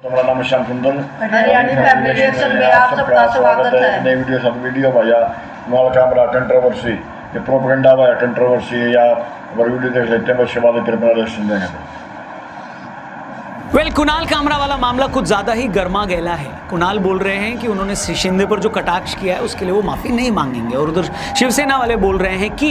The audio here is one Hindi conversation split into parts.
मेरा नाम श्याम सुंदर, हरियाणवी फैमिली रिएक्शन में आप सबका स्वागत है। नई वीडियो भैया कुणाल कामरा कंट्रोवर्सी, ये प्रोपेगेंडा भैया कंट्रोवर्सी है या वीडियो देख लेते हैं, उसके बाद फिर अपना रिएक्शन देंगे। कुणाल कामरा वाला मामला कुछ ज्यादा ही गर्मा गैला है। कुणाल बोल रहे हैं कि उन्होंने शिंदे पर जो कटाक्ष किया है उसके लिए वो माफी नहीं मांगेंगे, और उधर शिवसेना वाले बोल रहे हैं कि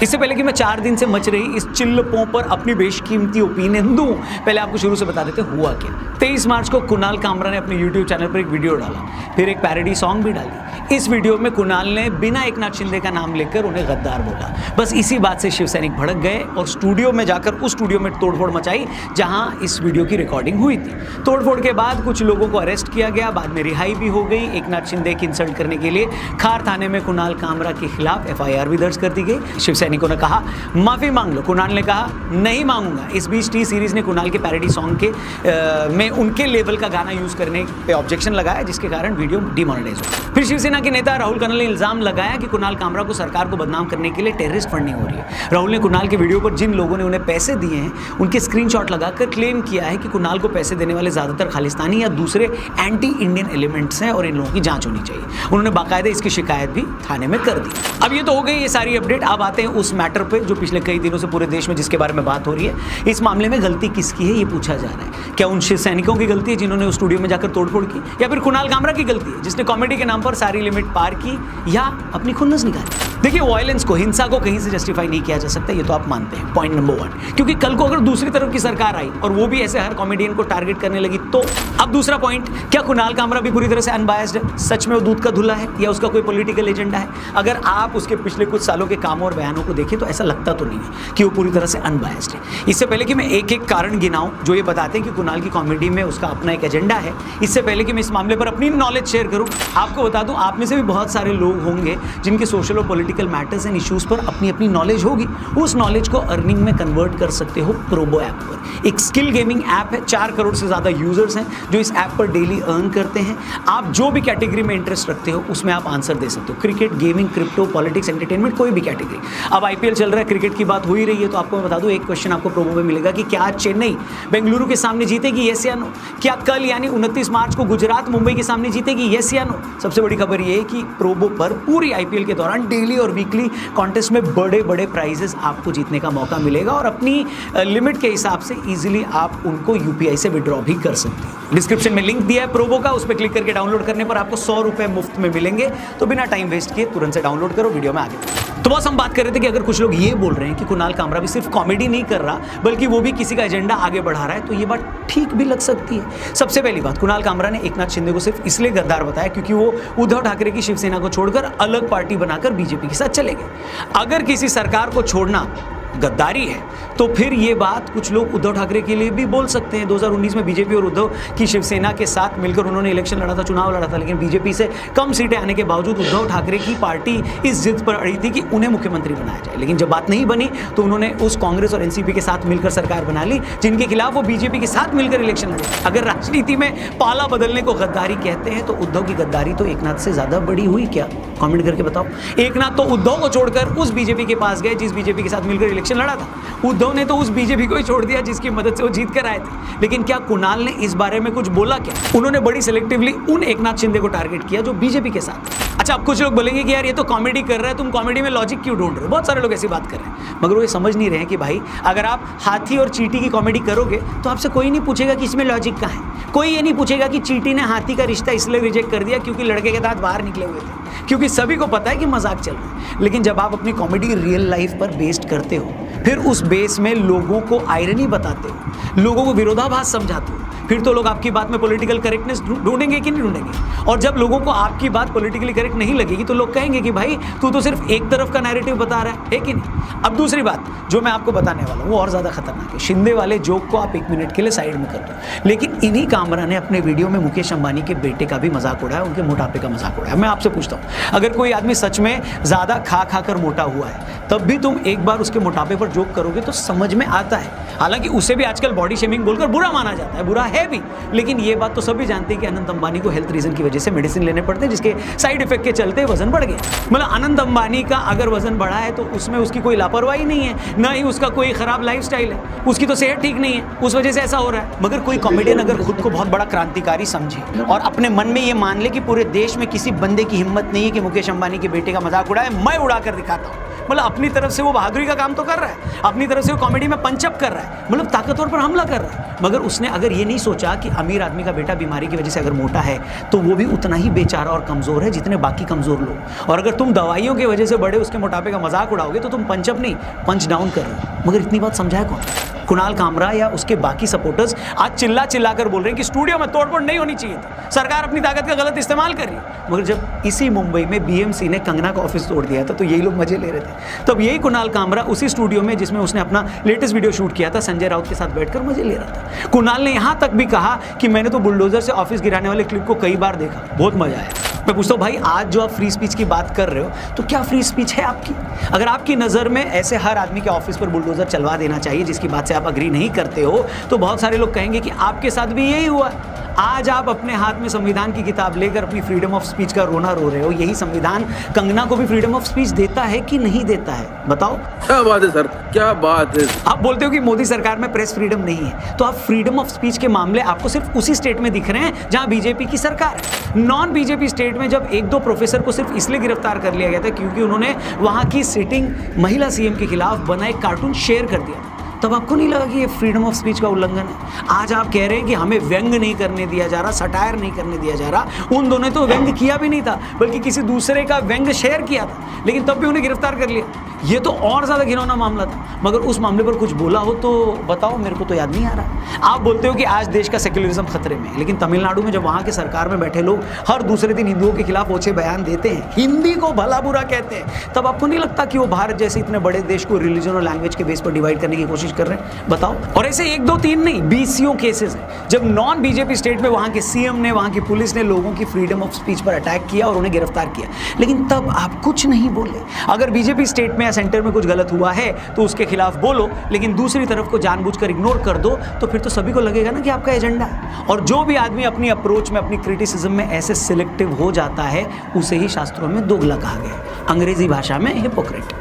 इससे पहले कि मैं 4 दिन से मच रही इस चिल्लपों पर अपनी बेशकीमती ओपिनियन दूं, पहले आपको शुरू से बता देते हुआ क्या। 23 मार्च को कुणाल कामरा ने अपने YouTube चैनल पर एक वीडियो डाला, फिर एक पैरोडी सॉन्ग भी डाली। इस वीडियो में कुणाल ने बिना एकनाथ शिंदे का नाम लेकर उन्हें गद्दार बोला। बस इसी बात से शिवसैनिक भड़क गए और स्टूडियो में जाकर उस स्टूडियो में तोड़फोड़ मचाई जहां इस वीडियो की रिकॉर्डिंग हुई थी। तोड़फोड़ के बाद कुछ लोगों को अरेस्ट किया गया, बाद में रिहाई भी हो गई। एकनाथ शिंदे की इंसल्ट करने के लिए खार थाने में कुणाल कामरा के खिलाफ FIR भी दर्ज कर दी गई। शिवसैनिकों ने कहा माफी मांग लो, कुणाल ने कहा नहीं मांगूंगा। इस बीच टी सीरीज ने कुणाल के पैरोडी सॉन्ग के में उनके लेवल का गाना यूज करने पे ऑब्जेक्शन लगाया, जिसके कारण वीडियो डिमोनेटाइज हुआ। फिर शिवसेना के नेता राहुल कनल ने इल्जाम लगाया कि कुणाल कामरा को सरकार को बदनाम करने के लिए टेररिस्ट फंडिंग हो रही है। राहुल ने कुणाल के वीडियो पर जिन लोगों ने उन्हें पैसे दिए हैं उनके स्क्रीनशॉट लगाकर क्लेम किया है कि कुणाल को पैसे देने वाले ज्यादातर खालिस्तानी या दूसरे एंटी इंडियन एलिमेंट्स हैं और इन लोगों की जांच होनी चाहिए। उन्होंने बाकायदा इसकी शिकायत भी थाने में कर दी। अब ये तो हो गई ये सारी अपडेट। अब आते हैं उस मैटर पे जो पिछले कई दिनों से पूरे देश में जिसके बारे में बात हो रही है। इस मामले में गलती किसकी है ये पूछा जा रहा है। क्या उन सैनिकों की गलती है जिन्होंने उस स्टूडियो में जाकर तोड़फोड़ की, या फिर कुणाल कामरा की गलती है जिसने कॉमेडी के नाम पर सारी लिमिट पार की, या अपनी खुन्नस निकाली। देखिए, वायलेंस को, हिंसा को कहीं से जस्टिफाई नहीं किया जा सकता, ये तो आप मानते हैं, पॉइंट नंबर 1। क्योंकि कल को अगर दूसरी तरफ की सरकार आई और वो भी ऐसे हर कॉमेडियन को टारगेट करने लगी तो। अब दूसरा पॉइंट, क्या कुणाल कामरा भी पूरी तरह से अनबायस्ड है? सच में वो दूध का धुला है या उसका कोई पॉलिटिकल एजेंडा है? अगर आप उसके पिछले कुछ सालों के कामों और बयानों को देखें तो ऐसा लगता तो नहीं है कि वो पूरी तरह से अनबायस्ड है। इससे पहले कि मैं एक एक कारण गिनाऊं जो ये बताते हैं कि कुणाल की कॉमेडी में उसका अपना एक एजेंडा है, इससे पहले कि मैं इस मामले पर अपनी नॉलेज शेयर करूं, आपको बता दूं आप में से भी बहुत सारे लोग होंगे जिनके सोशल और पॉलिटिकल मैटर्स एंड इश्यूज पर अपनी अपनी नॉलेज होगी। उस नॉलेज को अर्निंग में कन्वर्ट कर सकते हो प्रोबो ऐप पर। एक स्किल गेमिंग ऐप है, 4 करोड़ से ज़्यादा यूजर्स हैं जो इस ऐप पर डेली अर्न करते हैं। आप जो भी कैटेगरी में इंटरेस्ट रखते हो उसमें आप आंसर दे सकते हो, cricket, gaming, crypto, politics, entertainment, कोई भी कैटेगरी। अब IPL चल रहा है, क्रिकेट की बात हो ही रही है, तो आपको मैं बता दूं एक क्वेश्चन आपको प्रोबो में मिलेगा कि क्या चेन्नई बेंगलुरु के सामने जीतेगी, यस या नो? क्या कल यानी 29 मार्च को गुजरात मुंबई के सामने जीतेगी, यस या नो? सबसे बड़ी खबर ये है कि प्रोबो पर पूरी IPL के दौरान डेली और वीकली कॉन्टेस्ट में बड़े बड़े प्राइजेस आपको जीतने का मौका मिलेगा, और अपनी लिमिट के हिसाब से इजीली आप उनको UPI से विड्रॉ भी कर सकते हैं। डिस्क्रिप्शन में लिंक दिया है प्रोबो का, उस पर क्लिक करके डाउनलोड करने पर आपको 100 रुपए मुफ्त में मिलेंगे। तो बिना टाइम वेस्ट किए तुरंत से डाउनलोड करो। वीडियो में आगे तो बस हम बात कर रहे थे कि अगर कुछ लोग ये बोल रहे हैं कि कुणाल कामरा भी सिर्फ कॉमेडी नहीं कर रहा बल्कि वो भी किसी का एजेंडा आगे बढ़ा रहा है, तो ये बात ठीक भी लग सकती है। सबसे पहली बात, कुणाल कामरा ने एकनाथ शिंदे को सिर्फ इसलिए गद्दार बताया क्योंकि वो उद्धव ठाकरे की शिवसेना को छोड़कर अलग पार्टी बनाकर BJP के साथ चले गए। अगर किसी सरकार को छोड़ना गद्दारी है तो फिर ये बात कुछ लोग उद्धव ठाकरे के लिए भी बोल सकते हैं। 2019 में BJP और उद्धव की शिवसेना के साथ मिलकर उन्होंने इलेक्शन लड़ा था, चुनाव लड़ा था, लेकिन BJP से कम सीटें आने के बावजूद उद्धव ठाकरे की पार्टी इस जिद पर अड़ी थी कि उन्हें मुख्यमंत्री बनाया जाए। लेकिन जब बात नहीं बनी तो उन्होंने उस कांग्रेस और NCP के साथ मिलकर सरकार बना ली जिनके खिलाफ वो BJP के साथ मिलकर इलेक्शन लड़े। अगर राजनीति में पाला बदलने को गद्दारी कहते हैं तो उद्धव की गद्दारी तो एकनाथ से ज्यादा बड़ी हुई क्या? कमेंट करके बताओ। एकनाथ तो उद्धव को छोड़कर उस BJP के पास गए जिस BJP के साथ मिलकर इलेक्शन लड़ा था। उद्धव ने तो उस BJP को ही छोड़ दिया जिसकी मदद से वो जीत कर आए थे। लेकिन क्या कुणाल ने इस बारे में कुछ बोला क्या? उन्होंने बड़ी सिलेक्टिवली उन एकनाथ शिंदे को टारगेट किया जो BJP के साथ। अच्छा, अब कुछ लोग बोलेंगे कि यार ये तो कॉमेडी कर रहा है, तुम कॉमेडी में लॉजिक क्यों ढूंढ रहे हो? बहुत सारे लोग ऐसी बात कर रहे हैं, मगर वो ये समझ नहीं रहे हैं कि भाई अगर आप हाथी और चींटी की कॉमेडी करोगे तो आपसे कोई नहीं पूछेगा कि इसमें लॉजिक कहाँ है। कोई ये नहीं पूछेगा कि चींटी ने हाथी का रिश्ता इसलिए रिजेक्ट कर दिया क्योंकि लड़के के दांत बाहर निकले हुए थे, क्योंकि सभी को पता है कि मजाक चल रहा है। लेकिन जब आप अपनी कॉमेडी रियल लाइफ पर बेस्ड करते हो, फिर उस बेस में लोगों को आयरनी बताते हो, लोगों को विरोधाभास समझाते हो, फिर तो लोग आपकी बात में पॉलिटिकल करेक्टनेस ढूंढेंगे कि नहीं ढूंढेंगे। और जब लोगों को आपकी बात पॉलिटिकली करेक्ट नहीं लगेगी तो लोग कहेंगे कि भाई तू तो सिर्फ एक तरफ का नैरेटिव बता रहा है कि नहीं। अब दूसरी बात जो मैं आपको बताने वाला हूँ वो और ज़्यादा खतरनाक है। शिंदे वाले जोक को आप 1 मिनट के लिए साइड में कर दो, लेकिन इन्हीं कामरा ने अपने वीडियो में मुकेश अंबानी के बेटे का भी मजाक उड़ाया, उनके मोटापे का मजाक उड़ाया। मैं आपसे पूछता हूँ, अगर कोई आदमी सच में ज़्यादा खा खा कर मोटा हुआ है तब भी तुम एक बार उसके मोटापे पर जोक करोगे तो समझ में आता है। हालांकि उसे भी आजकल बॉडी शेमिंग बोलकर बुरा माना जाता है, बुरा है भी, लेकिन ये बात तो सभी जानते हैं कि अनंत अंबानी को हेल्थ रीजन की वजह से मेडिसिन लेने पड़ते हैं, जिसके साइड इफेक्ट के चलते वजन बढ़ गया। मतलब अनंत अंबानी का अगर वजन बढ़ा है तो उसमें उसकी कोई लापरवाही नहीं है, ना ही उसका कोई खराब लाइफस्टाइल है, उसकी तो सेहत ठीक नहीं है, उस वजह से ऐसा हो रहा है। मगर कोई कॉमेडियन अगर खुद को बहुत बड़ा क्रांतिकारी समझे और अपने मन में ये मान ले कि पूरे देश में किसी बंदे की हिम्मत नहीं है कि मुकेश अंबानी के बेटे का मजाक उड़ाए, मैं उड़ा कर दिखाता हूँ, मतलब अपनी तरफ से वो बहादुरी का काम तो कर रहा है, अपनी तरफ से वो कॉमेडी में पंचअप कर रहा है, मतलब ताकतवर पर हमला कर रहा है। मगर उसने अगर ये नहीं सोचा कि अमीर आदमी का बेटा बीमारी की वजह से अगर मोटा है तो वो भी उतना ही बेचारा और कमजोर है जितने बाकी कमजोर लोग, और अगर तुम दवाइयों की वजह से बड़े उसके मोटापे का मजाक उड़ाओगे तो तुम पंचअप नहीं पंच डाउन कर रहे हो। मगर इतनी बात समझाया कौन? कुणाल कामरा या उसके बाकी सपोर्टर्स आज चिल्ला चिल्ला कर बोल रहे हैं कि स्टूडियो में तोड़फोड़ नहीं होनी चाहिए थी, सरकार अपनी ताकत का गलत इस्तेमाल कर रही है। मगर जब इसी मुंबई में बीएमसी ने कंगना का ऑफिस तोड़ दिया था तो यही लोग मजे ले रहे थे, तब यही कुणाल कामरा उसी स्टूडियो में जिसमें उसने अपना लेटेस्ट वीडियो शूट किया था संजय राउत के साथ बैठकर मजे ले रहा था। कुणाल ने यहाँ तक भी कहा कि मैंने तो बुलडोजर से ऑफिस गिराने वाले क्लिप को कई बार देखा, बहुत मजा आया। मैं पूछता हूँ भाई, आज जो आप फ्री स्पीच की बात कर रहे हो तो क्या फ्री स्पीच है आपकी? अगर आपकी नज़र में ऐसे हर आदमी के ऑफिस पर बुलडोजर चलवा देना चाहिए जिसकी बात से आप अग्री नहीं करते हो, तो बहुत सारे लोग कहेंगे कि आपके साथ भी यही हुआ। आज आप अपने हाथ में संविधान की किताब लेकर अपनी फ्रीडम ऑफ स्पीच का रोना रो रहे हो। यही संविधान कंगना को भी फ्रीडम ऑफ स्पीच देता है कि नहीं देता है? बताओ। क्या बात है सर, क्या बात है। आप बोलते हो कि मोदी सरकार में प्रेस फ्रीडम नहीं है, तो आप फ्रीडम ऑफ स्पीच के मामले आपको सिर्फ उसी स्टेट में दिख रहे हैं जहां बीजेपी की सरकार है। नॉन बीजेपी स्टेट में जब एक दो प्रोफेसर को सिर्फ इसलिए गिरफ्तार कर लिया गया था क्योंकि उन्होंने वहां की सिटिंग महिला सीएम के खिलाफ बना एक कार्टून शेयर कर दिया, तब आपको नहीं लगा कि ये फ्रीडम ऑफ स्पीच का उल्लंघन है? आज आप कह रहे हैं कि हमें व्यंग नहीं करने दिया जा रहा, सटायर नहीं करने दिया जा रहा। उन दोनों ने तो व्यंग किया भी नहीं था, बल्कि किसी दूसरे का व्यंग शेयर किया था, लेकिन तब भी उन्हें गिरफ्तार कर लिया। ये तो और ज़्यादा घिनौना मामला था। मगर उस मामले पर कुछ बोला हो तो बताओ, मेरे को तो याद नहीं आ रहा। आप बोलते हो कि आज देश का सेक्युलरिज्म खतरे में है, लेकिन तमिलनाडु में जब वहाँ के सरकार में बैठे लोग हर दूसरे दिन हिंदुओं के खिलाफ ओछे बयान देते हैं, हिंदी को भला बुरा कहते हैं, तब आपको नहीं लगता कि वो भारत जैसे इतने बड़े देश को रिलीजन और लैंग्वेज के बेस पर डिवाइड करने की कोशिश कर रहे हैं? बताओ। और ऐसे 1 2 3 नहीं, 20 केसेस हैं जब नॉन बीजेपी स्टेट में वहाँ के सीएम ने, वहाँ की पुलिस ने लोगों की फ्रीडम ऑफ स्पीच पर अटैक किया और उन्हें गिरफ्तार किया, लेकिन तब आप कुछ नहीं बोले। अगर बीजेपी स्टेट में या सेंटर में कुछ गलत हुआ है तो उसके खिलाफ बोलो, लेकिन दूसरी तरफ को जानबूझकर इग्नोर कर दो तो फिर तो सभी को लगेगा ना कि आपका एजेंडा है। और जो भी आदमी अपनी अप्रोच में, अपनी क्रिटिसिज्म में ऐसे सिलेक्टिव हो जाता है, उसे ही शास्त्रों में दोगला कहा गया है, अंग्रेजी भाषा में हिपोक्रेट।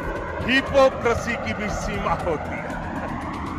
हिपोक्रेसी की भी सीमा होती है।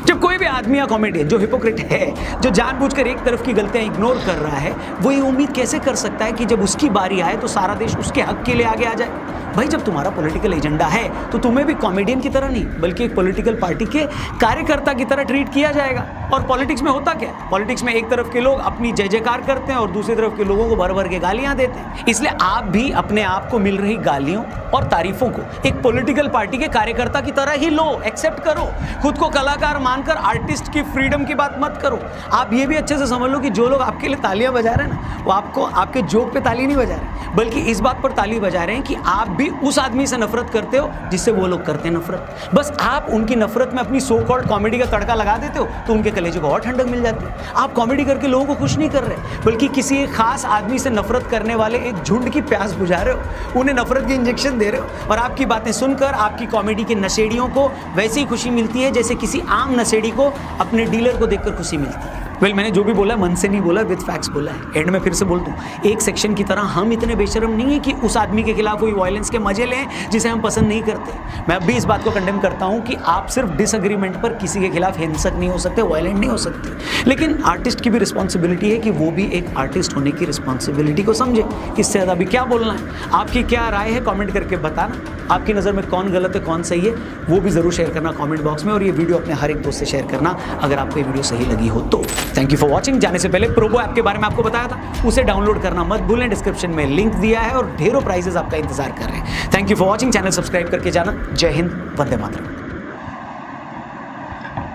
जब कोई भी आदमी या कॉमेडियन जो हिपोक्रेट है, जो जानबूझकर एक तरफ की गलतियां इग्नोर कर रहा है, वो ये उम्मीद कैसे कर सकता है कि जब उसकी बारी आए तो सारा देश उसके हक के लिए आगे आ जाए? भाई, जब तुम्हारा पॉलिटिकल एजेंडा है तो तुम्हें भी कॉमेडियन की तरह नहीं बल्कि एक पॉलिटिकल पार्टी के कार्यकर्ता की तरह ट्रीट किया जाएगा। और पॉलिटिक्स में होता क्या है? पॉलिटिक्स में एक तरफ के लोग अपनी जय जयकार करते हैं और दूसरी तरफ के लोगों को भर भर के गालियां देते हैं। इसलिए आप भी अपने आप को मिल रही गालियों और तारीफों को एक पॉलिटिकल पार्टी के कार्यकर्ता की तरह ही लो, एक्सेप्ट करो। खुद को कलाकार मानकर आर्टिस्ट की फ्रीडम की बात मत करो। आप ये भी अच्छे से समझ लो कि जो लोग आपके लिए तालियां बजा रहे हैं ना, वो आपको आपके जोक पे ताली नहीं बजा रहे, बल्कि इस बात पर ताली बजा रहे हैं कि आप भी उस आदमी से नफरत करते हो जिससे वो लोग करते हैं नफरत। बस आप उनकी नफरत में अपनी सो कॉल्ड कॉमेडी का तड़का लगा देते हो तो उनके कलेजे को और ठंडक मिल जाती है। आप कॉमेडी करके लोगों को खुश नहीं कर रहे, बल्कि किसी एक खास आदमी से नफरत करने वाले एक झुंड की प्यास बुझा रहे हो, उन्हें नफरत की इंजेक्शन दे रहे हो। और आपकी बातें सुनकर आपकी कॉमेडी के नशेड़ियों को वैसी ही खुशी मिलती है जैसे किसी आम नशेड़ी को अपने डीलर को देखकर खुशी मिलती है। मैंने जो भी बोला मन से नहीं बोला, विद फैक्ट्स बोला है। एंड में फिर से बोल दूं, एक सेक्शन की तरह हम इतने बेशर्म नहीं है कि उस आदमी के खिलाफ कोई वायलेंस के मजे लें जिसे हम पसंद नहीं करते। मैं अब भी इस बात को कंडेम करता हूं कि आप सिर्फ डिसएग्रीमेंट पर किसी के खिलाफ हिंसक नहीं हो सकते, वायलेंट नहीं हो सकते, लेकिन आर्टिस्ट की भी रिस्पॉन्सिबिलिटी है कि वो भी एक आर्टिस्ट होने की रिस्पॉन्सिबिलिटी को समझे। इससे ज़्यादा भी क्या बोलना है? आपकी क्या राय है कॉमेंट करके बताना। आपकी नज़र में कौन गलत है कौन सही है वो भी ज़रूर शेयर करना कॉमेंट बॉक्स में, और ये वीडियो अपने हर एक दोस्त से शेयर करना अगर आपको ये वीडियो सही लगी हो तो। Thank you for watching. जाने से पहले प्रोबो ऐप के बारे में आपको बताया था, उसे डाउनलोड करना मत भूलें, डिस्क्रिप्शन में लिंक दिया है और ढेरों प्राइजेस आपका इंतजार कर रहे हैं। Thank you for watching, channel subscribe करके जाना। जय हिंद, वंदे मातरम।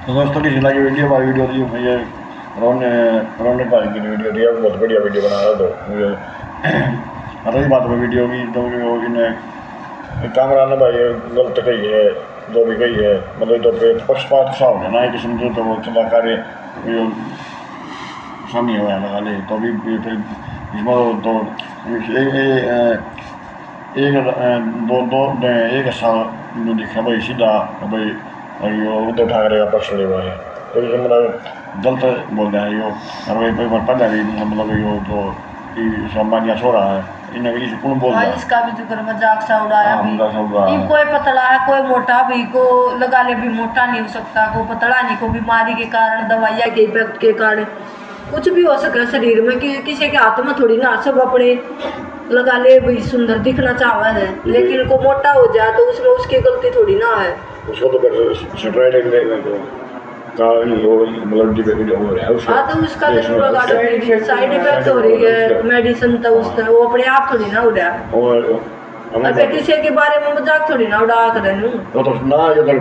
तो दोस्तों की लगी वीडियो, हमारी वीडियो दी मुझे रोने भाई की वीडियो दी, बहुत बढ़िया वीडियो बना रहा। तो मुझे रही बात वीडियो की, तो इन्हें कामरा ने भाई गलत कही है, जो भी कही है, मतलब तो फिर पक्षपात सा हो गया ना, किस्म से तो वो कलाकार सामने हुआ लगा ले, तो अभी फिर इसमें तो एक साल जो दिखा भाई सीधा भाई उद्धव ठाकरे का पक्ष ले हुआ है। तो ये मतलब गलत बोल रहे हैं यो और वही कोई पता भी मतलब यो जो सम्मानिया सो रहा है इन्हें भी कौन बोल रहा है इसका भी जिक्र मजाक सा उड़ाया हाँ, भी मजाक सा उड़ाया। ये कोई पतला है कोई मोटा भी को लगा ले भी मोटा नहीं हो सकता को पतला नहीं को बीमारी के कारण दवाइयाँ के इफेक्ट के कारण कुछ भी हो सकता है शरीर में कि किसी के हाथ में थोड़ी ना सब अपने लगा ले भाई सुंदर दिखना चाहता है लेकिन को मोटा हो जाए तो उसमें उसकी गलती थोड़ी ना है उसको तो मतलब हो रहा है हाँ तो उसका तो साइड इफेक्ट हो रही है मेडिसिन तो उसका वो अपने आप थोड़ी ना हो रहा है और अब किसी के बारे में मजाक थोड़ी ना उड़ा कर रहे हूँ वो तो ना जो तक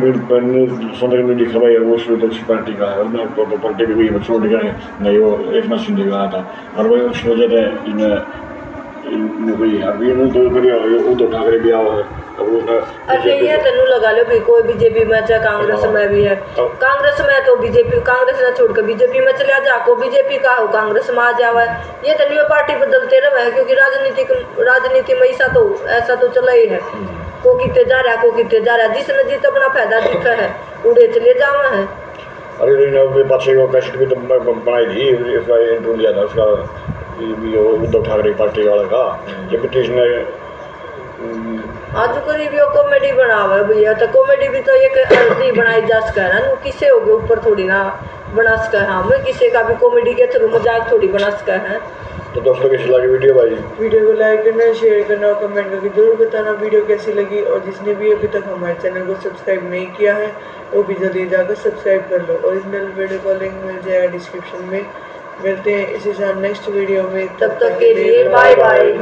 सुंदर में दिखा भाई वो शुरू तो पार्टी का है ना तो पार्टी भी हुई बच्चों ने नहीं वो एक मशीन दिखा था और वही उस वजह से इन कोई अभी उन्होंने तो करिया वो तो ठाकरे भी आवा है अब वो अरे ये तनु लगा लो भी कोई बीजेपी में चाहे कांग्रेस में भी है कांग्रेस में तो बीजेपी कांग्रेस ना छोड़कर बीजेपी में चले जा को बीजेपी का हो कांग्रेस में आ जावा है ये तनु पार्टी बदलते रहे क्योंकि राजनीति में ऐसा तो चला ही है को कितने जा रहा है को कितने जा रहा है जिसने जीत अपना फायदा दिखा है उड़े चले जावा है अरे पाछे वो कैसेट भी तो बनाई थी इंटरव्यू लिया था उसका उद्धव ठाकरे पार्टी वाला का जब ब्रिटिश ने आज करीबियों कॉमेडी बनावा है भैया तो कॉमेडी भी तो ये नहीं बनाई जा सका है ना किसे हो गए ऊपर थोड़ी ना बना सका है हमें किसी का भी कॉमेडी के थ्रू मजाक थोड़ी बना सका है तो दोस्तों कैसी लगी वीडियो भाई वीडियो को लाइक करना शेयर करना और कमेंट करके जरूर बताना वीडियो कैसी लगी और जिसने भी अभी तक हमारे चैनल को सब्सक्राइब नहीं किया है वो भी जल्दी जाकर सब्सक्राइब कर लो ओरिजिनल वीडियो का लिंक मिल जाएगा डिस्क्रिप्शन में मिलते हैं इसी साथ नेक्स्ट वीडियो में तब तक के लिए बाय बाय।